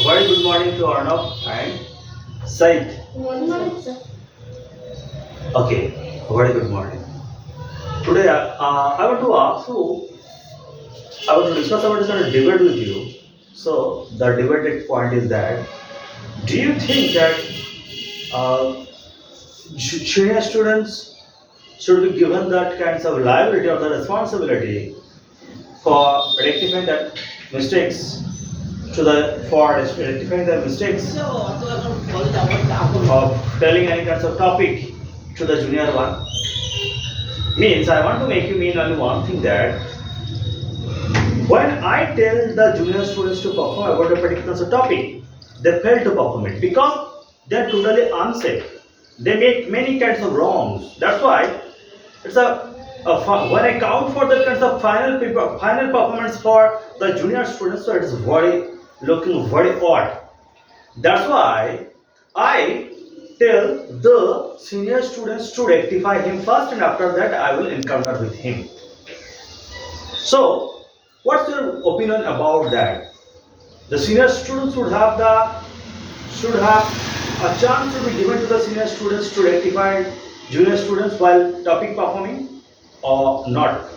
very good morning to Arnav and Said. Morning, sir. Okay, very good morning. Today, I want to ask you, I want to discuss about this debate with you. So, the debated point is that, do you think that uh, junior students should be given that kinds of liability or the responsibility for rectifying that mistakes for rectifying the mistakes of telling any kinds of topic to the junior one? Means I want to make you mean only one thing that when I tell the junior students to perform about a particular topic, they fail to perform it because they are totally unsafe. They make many kinds of wrongs. That's why it's when I count for the kinds of final performance for the junior students, so it is very looking very odd. That's why I tell the senior students to rectify him first, and after that I will encounter with him. So, what's your opinion about that? The senior students should have a chance to be given to the senior students to rectify junior students while topic performing or not.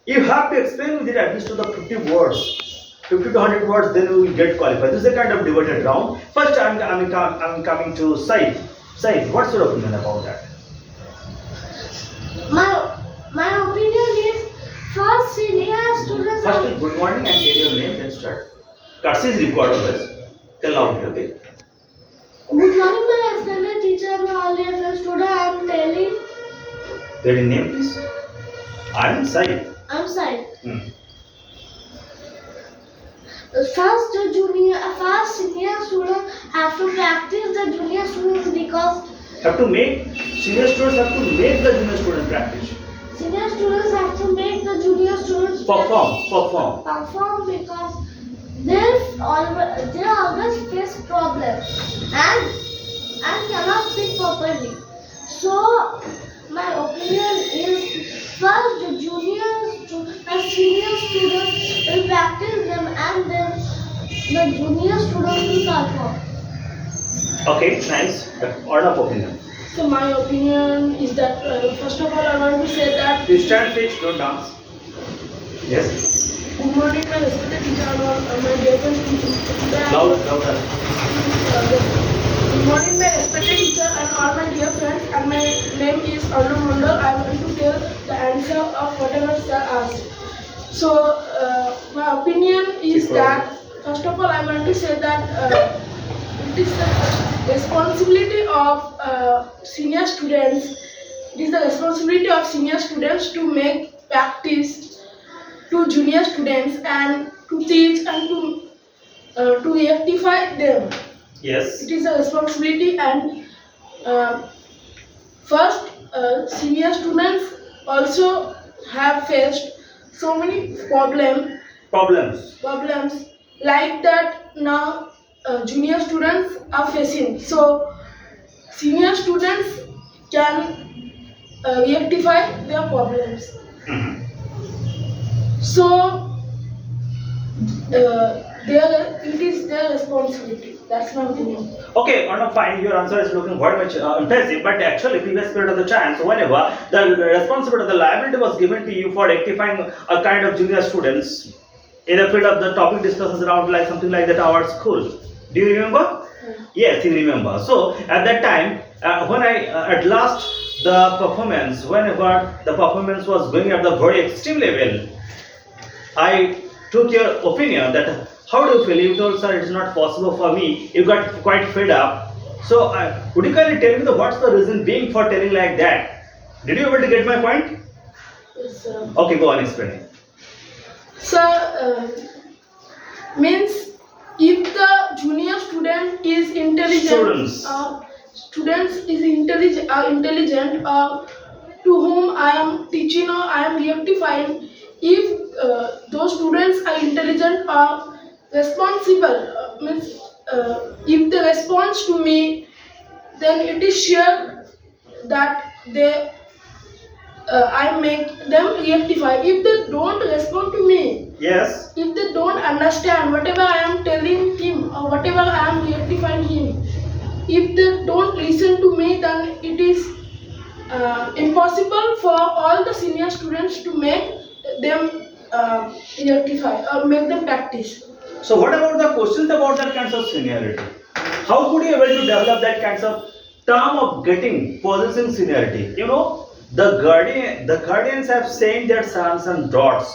You have to explain with it at least to the 50 words, 50 to 100 words, then we will get qualified. This is a kind of debated round. First, I'm coming to Said. Said, what's your opinion about that? My opinion is first senior students First, are good morning and get your name, then start. Courtesy is required always. Tell loudly, okay? good morning, my extended teacher, my earlier student. I am telling. Get your name, please. I'm Said. I'm sorry. Hmm. First senior student have to practice the junior students because Senior students have to make the junior student practice. senior students have to make the junior students perform because they always face problems and cannot speak properly. So my opinion is first the senior students will practice them and then the junior students will perform. Okay, nice. Order of opinion. So my opinion is that first of all I want to say that You stand fixed, don't dance. Yes. good morning my respected teacher and my dear friends. Louder. Good morning my respected teacher and all my dear friends, and my name is Arnav Mandal. I want to tell the answer of whatever sir asked. So my opinion is that first of all I want to say that it is the responsibility of senior students. It is the responsibility of senior students to make practice to junior students and to teach and to rectify them. Yes. It is a responsibility, and first senior students also have faced so many problems like that now junior students are facing. So senior students can rectify their problems. Mhm. So it is their responsibility. That's my opinion. Okay, Arnav, fine. Your answer is looking very much impressive, but actually, previous period of the chance, whenever the responsibility, the liability was given to you for rectifying a kind of junior students in the field of the topic discussions around like something like that our school. Do you remember? Yes, you remember. So at that time, when I at last whenever the performance was going at the very extreme level, I took your opinion that how do you feel? You told sir it is not possible for me. You got quite fed up. So would you kindly tell me what's the reason being for telling like that? Did you able to get my point? Yes, Okay, go on explaining. so means if the junior student is intelligent, students is intelligent to whom I am teaching or I am rectifying, if those students are intelligent or responsible, means if they respond to me, then it is sure that they I make them rectify. If they don't respond to me, Yes. if they don't understand whatever I am telling him or whatever if they don't listen to me, then it is impossible for all the senior students to make them rectify or make them practice. So what about the questions about that kinds of seniority? How could you able to develop that kinds of term of getting possessing seniority? You know, the guardians have sent their sons and daughters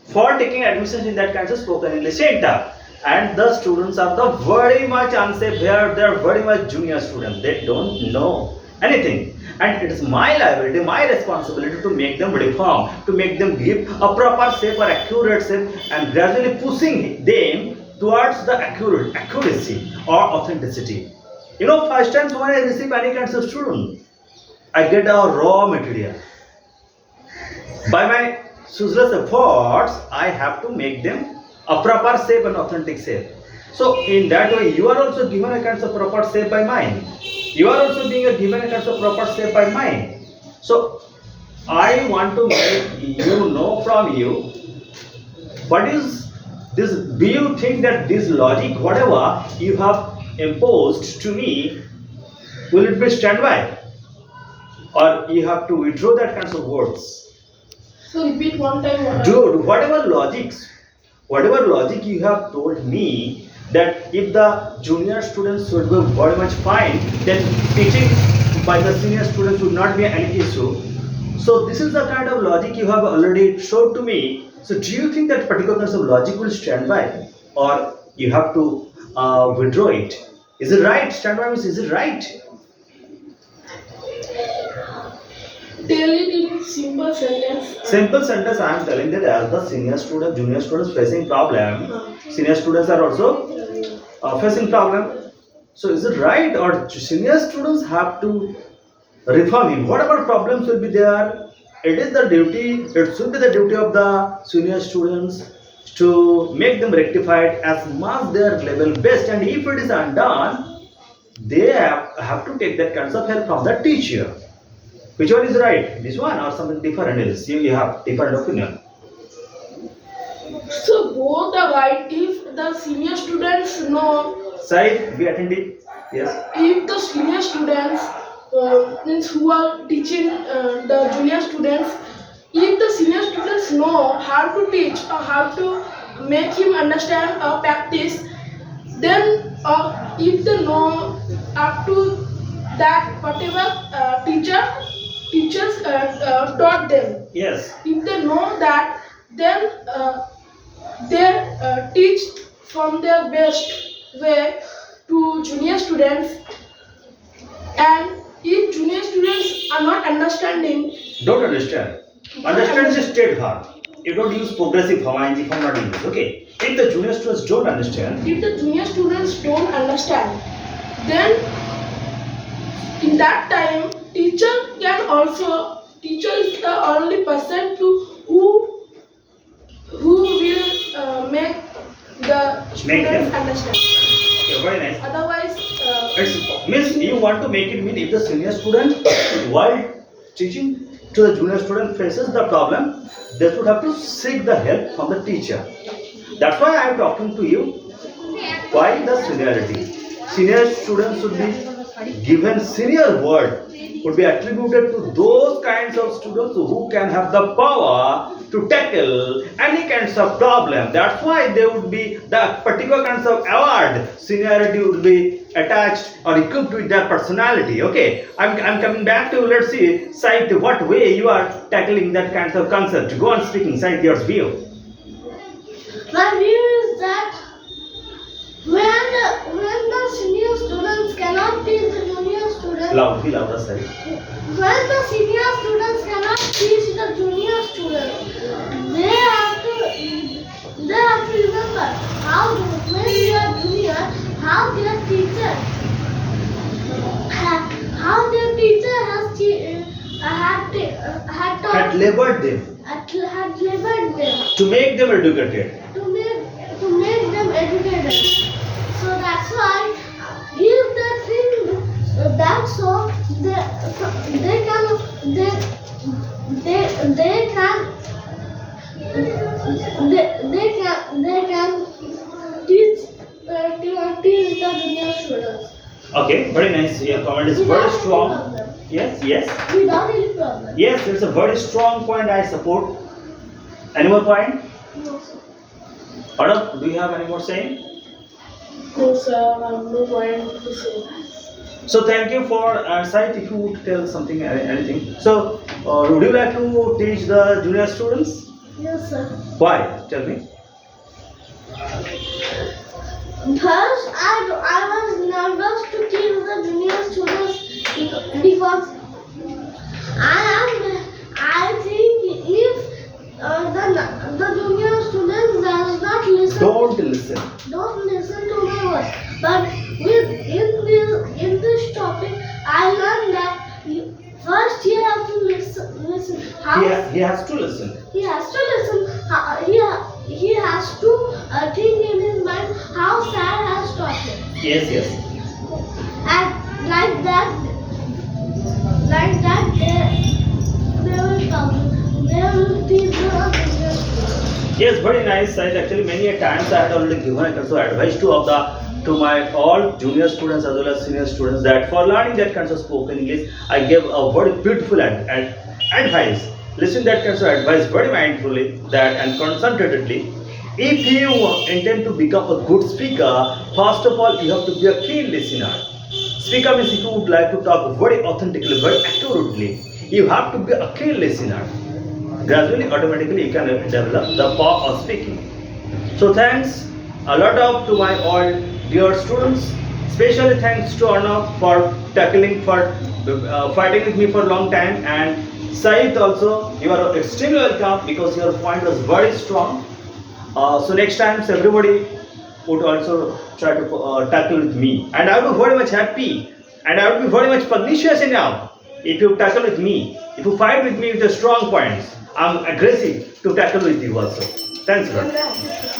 for taking admission in that kinds of spoken English center. And the students are the very much unsafe. They are very much junior students. They don't know anything. And it is my liability, my responsibility to make them reform, to make them give a proper shape or accurate shape, and gradually pushing them towards the accuracy or authenticity. You know, first times when I receive any kinds of student, I get a raw material. By my ceaseless efforts, I have to make them a proper shape and authentic shape. So in that way, you are also given a kind of proper shape by mine. You are also being given a kind of proper shape by mine. So I want to make you know from you what is this. Do you think that this logic, whatever you have imposed to me, will it be stand by, or you have to withdraw that kinds of words? So repeat one time. Dude, whatever logic you have told me, that if the junior students should be very much fine, then teaching by the senior students would not be any issue. So this is the kind of logic you have already showed to me. So do you think that particular kind of logic will stand by, or you have to withdraw it? Is it right? Stand by means, is it right? Tell it in simple sentence. Simple sentence, I am telling that as the senior student, junior students facing problem, senior students are also facing problem. So is it right, or senior students have to reform him? Whatever problems will be there, it is the duty, it should be the duty of the senior students to make them rectified as much their level best. And if it is undone, they have to take that kinds of help from the teacher. Which one is right? This one or something different else? You have different opinion. So both are right if the senior students know. Side, be attentive. Yes. If the senior students means who are teaching the junior students, if the senior students know how to teach or how to make him understand or practice, then if they know up to that whatever teachers taught them, Yes. if they know that, then they teach from their best way to junior students. And if junior students are not understanding, Don't understand. Understand is a state verb. You don't use progressive form, ing form not use. Okay. If the junior students don't understand, if the junior students don't understand, then in that time teacher is the only person who will make the Make them. students understand. okay, very nice. Otherwise, It's means you want to make it mean if the senior student while teaching to the junior student faces the problem, they should have to seek the help from the teacher. That's why I am talking to you. Why the seniority? Senior students should be given senior word, would be attributed to those kinds of students who can have the power to tackle any kinds of problem. That's why they would be the particular kinds of award. Seniority would be attached or equipped with their personality. Okay, I'm coming back to, let's see, cite what way you are tackling that kinds of concept. Go on speaking, cite your view. My view is that when the senior students cannot teach the junior students, Loud, be louder, sorry. when the senior students cannot teach the junior students, they have to remember how when they are junior, how their teacher had Had labeled them labeled them to make them educated. to make them educated. So that's why if they think that so they can teach the junior students. Okay, very nice. Your comment is very Without any strong. problem. Yes, yes. Without any problem. Yes, it's a very strong point I support. Any more point? No, sir. Adam, do you have any more saying? No, sir, I have no point to say. So thank you for Said, if you would tell something, anything. So, would you like to teach the junior students? Yes, sir. Why? Tell me. First, I was nervous to teach the junior students because I think if the junior students does not listen, Don't listen. to my words. But in this topic, I learned that first you have to listen. How He has to listen. he has to listen. He has to think in his mind how Sir has taught him, Yes, yes. and like that, they will come. They will teach the junior students. Yes, very nice. Said. Actually, many a times I had already given also advice to my all junior students as well as senior students that for learning that kinds of spoken English, I gave a very beautiful advice. Listen that kinds of advice very mindfully that and concentratedly. If you intend to become a good speaker, first of all you have to be a keen listener. Speaker means if you would like to talk very authentically, very accurately, you have to be a keen listener. Gradually, automatically, you can develop the power of speaking. So thanks a lot of to my all dear students. Especially thanks to Arnav for fighting with me for a long time, and Said also, you are extremely welcome because your point was very strong. So next time, so everybody would also try to tackle with me, and I would be very much happy, and I would be very much pugnacious enough if you tackle with me, if you fight with me with the strong points. I'm aggressive to tackle with you also. Thanks a lot.